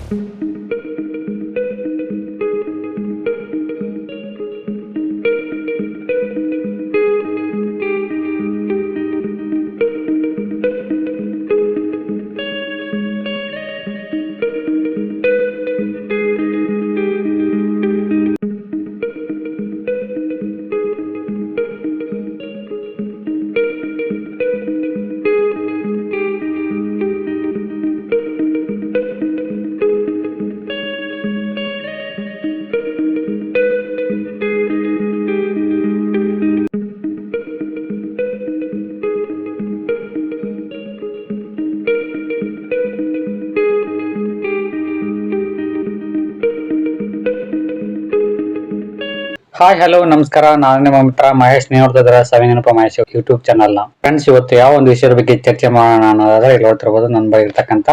Hi hello ನಮಸ್ಕಾರ. ನಾನು ನಿಮ್ಮ ಮಿತ್ರ ಮಹೇಶ್. ನೀವು ನೋಡ್ತಿದ್ದೀರಾ ಸವಿನೆನಪ ಮಹೇಶ್ ಯೂಟ್ಯೂಬ್ ಚಾನಲ್ನ. ಫ್ರೆಂಡ್ಸ್, ಇವತ್ತು ಯಾವ ಒಂದು ವಿಷಯದ ಬಗ್ಗೆ ಚರ್ಚೆ ಮಾಡೋಣ ಅನ್ನೋದಾದ್ರೆ, ಇಲ್ಲಿ ನೋಡ್ತಿರ್ಬೋದು ನನ್ನ ಬಳಿ ಇರ್ತಕ್ಕಂಥ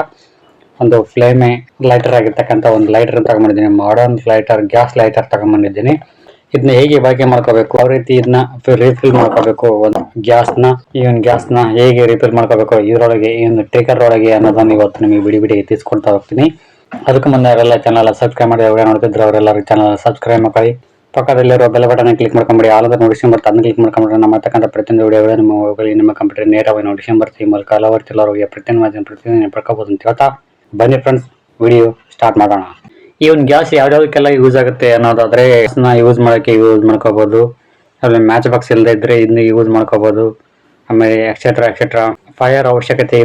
ಒಂದು ಫ್ಲೇಮೆ ಲೈಟರ್ ಆಗಿರ್ತಕ್ಕಂಥ ಒಂದು ಲೈಟರ್ ತಗೊಂಡ್ಬಂದಿದ್ದೀನಿ. ಮಾಡರ್ನ್ ಲೈಟರ್, ಗ್ಯಾಸ್ ಲೈಟರ್ ತಗೊಂಡ್ಬಂದಿದ್ದೀನಿ. ಇದನ್ನ ಹೇಗೆ ಬಳಕೆ ಮಾಡ್ಕೋಬೇಕು, ಯಾವ ರೀತಿ ಇದನ್ನ ರೀಫಿಲ್ ಮಾಡ್ಕೋಬೇಕು, ಒಂದು ಗ್ಯಾಸ್ನ ಹೇಗೆ ರೀಫಿಲ್ ಮಾಡ್ಕೋಬೇಕು, ಇದರೊಳಗೆ ಈ ಒಂದು ಟ್ರಿಗರ್ ಒಳಗೆ ಅನ್ನೋದನ್ನ ಇವತ್ತು ನಿಮಗೆ ಬಿಡಿ ತಿಳಿಸ್ಕೊಡ್ತಾ ಹೋಗ್ತೀನಿ. ಅದಕ್ಕೂ ಮುನ್ನ ಅವರೆಲ್ಲ ಚಾನಲ್ ಸಬ್ಸ್ಕ್ರೈಬ್ ಮಾಡಿ, ಅವರೇ ನೋಡ್ತಿದ್ರು ಅವರೆಲ್ಲರೂ ಚಾನಲ್ ಸಬ್ಸ್ಕ್ರೈಬ್ ಮಾಡಿ, ಪಕ್ಕದಲ್ಲಿರೋ ಬೆಲ್ ಬಟನ್ ಕ್ಲಿಕ್ ಮಾಡ್ಕೊಂಬಿಡಿ. ಆಲ್ ನೋಟಿಫಿಕೇಶನ್ ಬರುತ್ತೆ, ಅದನ್ನ ಕ್ಲಿಕ್ ಮಾಡ್ಕೊಂಡ್ರೆ ನಮ್ಮ ತಕ್ಕಂಥ ಪ್ರತಿಯೊಂದು ವಿಡಿಯೋಗಳು ನಿಮ್ಮ ಮೊಬೈಲ್, ನಿಮ್ಮ ಕಂಪ್ಯೂಟರ್ ನೇರವಾಗಿ ನೋಟಿಫಿಕೇಶನ್ ಬರುತ್ತೆ. ಈ ಮೂಲಕ ಹಲವಾರು ಎಲ್ಲರಿಗೆ ಪ್ರತಿದಿನ ಪಡ್ಕೋಬಹುದು ಅಂತ ಹೇಳ್ತಾ ಬನ್ನಿ ಫ್ರೆಂಡ್ಸ್, ವಿಡಿಯೋ ಸ್ಟಾರ್ಟ್ ಮಾಡೋಣ. ಈ ಒಂದು ಗ್ಯಾಸ್ ಯಾವ್ಯಾವ್ದಕ್ಕೆಲ್ಲ ಯೂಸ್ ಆಗುತ್ತೆ ಅನ್ನೋದಾದ್ರೆ, ಯೂಸ್ ಮಾಡೋಕ್ಕೆ ಯೂಸ್ ಮಾಡ್ಕೋಬಹುದು. ಆಮೇಲೆ ಮ್ಯಾಚ್ ಬಾಕ್ಸ್ ಇಲ್ಲದೆ ಇದ್ರೆ ಇದನ್ನ ಯೂಸ್ ಮಾಡ್ಕೋಬಹುದು. ಆಮೇಲೆ ಎಕ್ಸೆಟ್ರಾ ಫೈರ್ ಅವಶ್ಯಕತೆ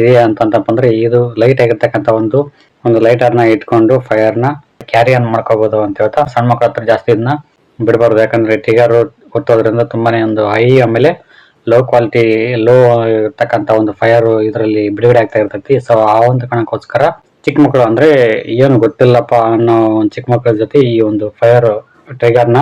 ಇದೆ ಅಂತಂದ್ರೆ, ಇದು ಲೈಟ್ ಆಗಿರ್ತಕ್ಕಂಥ ಒಂದು ಲೈಟರ್ನ ಇಟ್ಕೊಂಡು ಫೈರ್ನ ಕ್ಯಾರಿ ಆನ್ ಮಾಡ್ಕೋಬಹುದು ಅಂತ ಹೇಳ್ತಾ, ಸಣ್ಣ ಮಕ್ಕಳ ಹತ್ರ ಜಾಸ್ತಿ ಇದನ್ನ ಬಿಡಬಾರ್ದು. ಯಾಕಂದ್ರೆ ಟ್ರಿಗರ್ ಒತ್ತೋದ್ರಿಂದ ತುಂಬಾನೇ ಒಂದು ಹೈ ಆಮೇಲೆ ಲೋ ಇರ್ತಕ್ಕಂಥ ಒಂದು ಫೈರ್ ಇದರಲ್ಲಿ ಬಿಡುಗಡೆ ಆಗ್ತಾ ಇರ್ತೈತಿ. ಸೊ ಆ ಒಂದು ಕಾರಣಕ್ಕೋಸ್ಕರ ಚಿಕ್ಕ ಮಕ್ಕಳು, ಅಂದ್ರೆ ಏನು ಗೊತ್ತಿಲ್ಲಪ್ಪ ಅನ್ನೋ ಒಂದು ಚಿಕ್ಕ ಮಕ್ಕಳ ಜೊತೆ ಈ ಒಂದು ಫೈರ್ ಟ್ರಿಗರ್ನ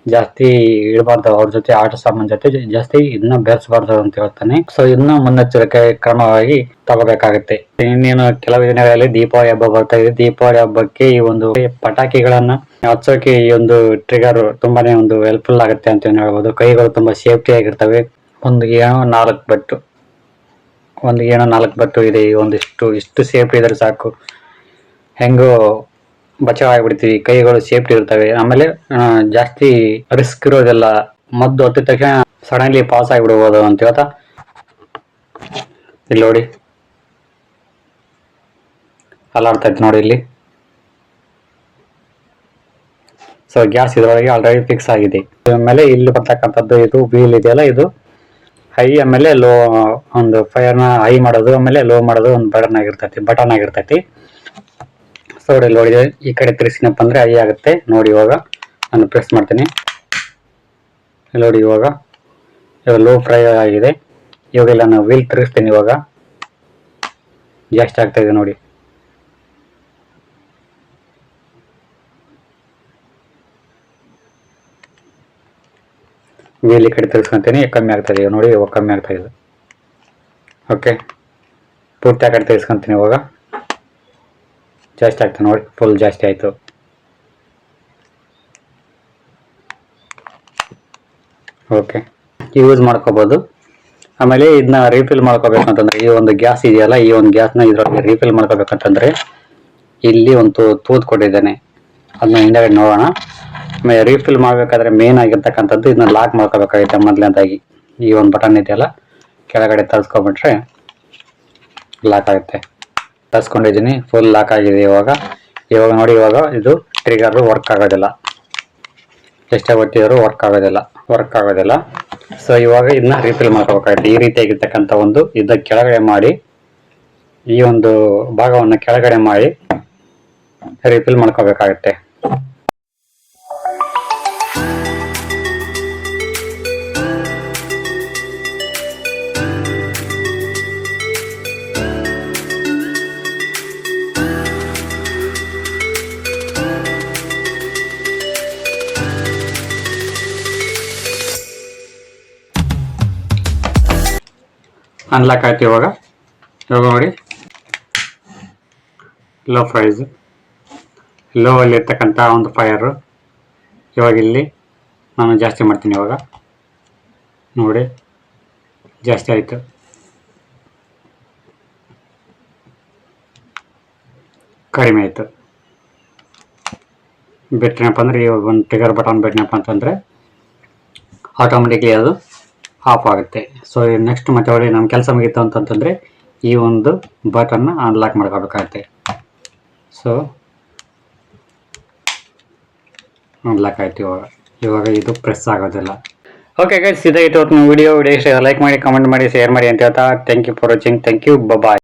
ಜಾಸ್ತಿ ಇಡಬಾರ್ದು. ಅವ್ರ ಜೊತೆ ಆಟ ಸಾಮಾನ್ ಜೊತೆ ಜಾಸ್ತಿ ಇದನ್ನ ಬೆರೆಸಬಾರ್ದು ಅಂತ ಹೇಳ್ತಾನೆ. ಸೊ ಇದನ್ನ ಮುನ್ನೆಚ್ಚರಿಕೆ ಕ್ರಮವಾಗಿ ತಗೋಬೇಕಾಗುತ್ತೆ. ಇನ್ನೇನು ಕೆಲವು ದಿನಗಳಲ್ಲಿ ದೀಪಾವಳಿ ಹಬ್ಬ ಬರ್ತಾ ಇದೆ. ದೀಪಾವಳಿ ಹಬ್ಬಕ್ಕೆ ಈ ಒಂದು ಪಟಾಕಿಗಳನ್ನ ಹಚ್ಚೋಕೆ ಈ ಒಂದು ಟ್ರಿಗರ್ ತುಂಬಾನೇ ಒಂದು ಹೆಲ್ಪ್ಫುಲ್ ಆಗುತ್ತೆ ಅಂತ ಹೇಳ್ಬೋದು. ಕೈಗಳು ತುಂಬಾ ಸೇಫ್ಟಿ ಆಗಿರ್ತವೆ. ಒಂದು ಏನೋ 4 ಬಟ್ಟು ಇದೆ. ಇಷ್ಟು ಸೇಫ್ಟಿ ಇದ್ರೆ ಸಾಕು, ಹೆಂಗೋ ಬಚಾವ್ ಆಗಿಬಿಡ್ತೀವಿ. ಕೈಗಳು ಸೇಫ್ಟಿ ಇರ್ತವೆ. ಆಮೇಲೆ ಜಾಸ್ತಿ ರಿಸ್ಕ್ ಇರೋದೆಲ್ಲ. ಮದ್ದು ಹೊತ್ತಿದ ತಕ್ಷಣ ಸಡನ್ಲಿ ಪಾಸ್ ಆಗಿಬಿಡ್ಬೋದು ಅಂತ ಹೇಳ್ತಾ, ಇಲ್ಲಿ ನೋಡಿ ಅಲ್ಲಾಡ್ತಾ ಇತ್ತು ನೋಡಿ ಇಲ್ಲಿ. ಸೊ ಗ್ಯಾಸ್ ಇದರೊಳಗೆ ಆಲ್ರೆಡಿ ಫಿಕ್ಸ್ ಆಗಿದೆ. ಆಮೇಲೆ ಇಲ್ಲಿ ಬರ್ತಕ್ಕಂಥದ್ದು ಇದು ವೀಲ್ ಇದೆಯಲ್ಲ, ಇದು ಹೈ ಆಮೇಲೆ ಲೋ, ಒಂದು ಫೈರ್ನ ಹೈ ಮಾಡೋದು ಆಮೇಲೆ ಲೋ ಮಾಡೋದು ಒಂದು ಬಟನ್ ಆಗಿರ್ತೈತಿ. ಸೊ ನೋಡಿ, ಈ ಕಡೆ ತಿರ್ಸಿನಪ್ಪ ಅಂದ್ರೆ ಹೈ ಆಗುತ್ತೆ. ನೋಡಿ ಇವಾಗ ನಾನು ಪ್ರೆಸ್ ಮಾಡ್ತೀನಿ. ನೋಡಿ ಇವಾಗ ಲೋ ಫ್ರೈ ಆಗಿದೆ. ಇವಾಗ ನಾನು ವೀಲ್ ತಿರುಗಿಸ್ತೀನಿ. ಇವಾಗ ಜಾಸ್ತಿ ಆಗ್ತಾ ಇದೆ ನೋಡಿ. ವೀಲ್ ಈ ಕಡೆ ತಿರ್ಸ್ಕೊಂತೀನಿ, ಕಮ್ಮಿ ಆಗ್ತಾ ಇದೆ ನೋಡಿ. ಇವಾಗ ಕಮ್ಮಿ ಆಗ್ತಾ ಇದೆ. ಓಕೆ, ಪೂರ್ತಿ ಆ ಕಡೆ ತಿರ್ಸ್ಕೊಂತೀನಿ. ಇವಾಗ ಜಾಸ್ತಿ ಆಗ್ತದೆ ನೋಡಿ, ಫುಲ್ ಜಾಸ್ತಿ ಆಯಿತು. ಓಕೆ, ಯೂಸ್ ಮಾಡ್ಕೋಬೋದು. ಆಮೇಲೆ ಇದನ್ನ ರೀಫಿಲ್ ಮಾಡ್ಕೋಬೇಕಂತಂದ್ರೆ, ಈ ಒಂದು ಗ್ಯಾಸ್ ಇದೆಯಲ್ಲ, ಈ ಒಂದು ಗ್ಯಾಸ್ನ ಇದರೊಳಗೆ ರೀಫಿಲ್ ಮಾಡ್ಕೋಬೇಕಂತಂದ್ರೆ ಇಲ್ಲಿ ಒಂದು ತೂತು ಕೊಟ್ಟಿದ್ದೇನೆ, ಅದನ್ನ ಹಿಂದೆಗಡೆ ನೋಡೋಣ. ಆಮೇಲೆ ರೀಫಿಲ್ ಮಾಡಬೇಕಾದ್ರೆ ಮೇನ್ ಆಗಿರ್ತಕ್ಕಂಥದ್ದು ಇದನ್ನ ಲಾಕ್ ಮಾಡ್ಕೋಬೇಕಾಗುತ್ತೆ ಮೊದಲನೇದಾಗಿ. ಈ ಒಂದು ಬಟನ್ ಇದೆಯಲ್ಲ, ಕೆಳಗಡೆ ತರಿಸ್ಕೊಂಡ್ಬಿಟ್ರೆ ಲಾಕ್ ಆಗುತ್ತೆ. ತರಿಸ್ಕೊಂಡಿದ್ದೀನಿ, ಫುಲ್ ಲಾಕ್ ಆಗಿದೆ. ಇವಾಗ ನೋಡಿ, ಇವಾಗ ಇದು ಟ್ರಿಗರ್ ವರ್ಕ್ ಆಗೋದಿಲ್ಲ. ಎಷ್ಟೇ ಗೊತ್ತಿದ್ರು ವರ್ಕ್ ಆಗೋದಿಲ್ಲ. ಸೊ ಇವಾಗ ಇದನ್ನ ರೀಫಿಲ್ ಮಾಡ್ಕೋಬೇಕಾಗುತ್ತೆ. ಈ ರೀತಿಯಾಗಿರ್ತಕ್ಕಂಥ ಒಂದು ಇದನ್ನ ಕೆಳಗಡೆ ಮಾಡಿ, ಈ ಒಂದು ಭಾಗವನ್ನು ಕೆಳಗಡೆ ಮಾಡಿ ರೀಫಿಲ್ ಮಾಡ್ಕೋಬೇಕಾಗುತ್ತೆ. ಅನ್ಲಾಕ್ ಆಯ್ತು. ಇವಾಗ ನೋಡಿ, ಲೋ ಅಲ್ಲಿ ಇರ್ತಕ್ಕಂಥ ಒಂದು ಫೈರ್ ಇವಾಗ ಇಲ್ಲಿ ನಾನು ಜಾಸ್ತಿ ಮಾಡ್ತೀನಿ. ಇವಾಗ ನೋಡಿ ಜಾಸ್ತಿ ಆಯಿತು. ಕಡಿಮೆ ಆಯಿತು. ಬಿಟ್ಟನಪ್ಪ ಅಂದರೆ ಈ ಒಂದು ಟ್ರಿಗರ್ ಬಟನ್ ಬಿಟ್ಟನಪ್ಪ ಅಂತಂದರೆ ಆಟೋಮೆಟಿಕ್ಲಿ ಅದು ಆಫ್ ಆಗುತ್ತೆ. ಸೊ ನೆಕ್ಸ್ಟ್ ಮತ್ತೆ ಹೊಳ್ಳಿ ನಮ್ಮ ಕೆಲಸ ಮುಗೀತು ಅಂತಂತಂದರೆ ಈ ಒಂದು ಬಟನ್ನ ಅನ್ಲಾಕ್ ಮಾಡ್ಕೋಬೇಕಾಗುತ್ತೆ. ಸೊ ಅನ್ಲಾಕ್ ಆಯ್ತು. ಇವಾಗ ಇದು ಪ್ರೆಸ್ ಆಗೋದಿಲ್ಲ. ಓಕೆ ಗೈಸ್, ಇದಾಗಿತ್ತು ಇವತ್ತಿನ ವಿಡಿಯೋ ಇಷ್ಟ ಲೈಕ್ ಮಾಡಿ, ಕಮೆಂಟ್ ಮಾಡಿ, ಶೇರ್ ಮಾಡಿ ಅಂತ ಹೇಳ್ತಾ thank you for watching. Thank you, bye.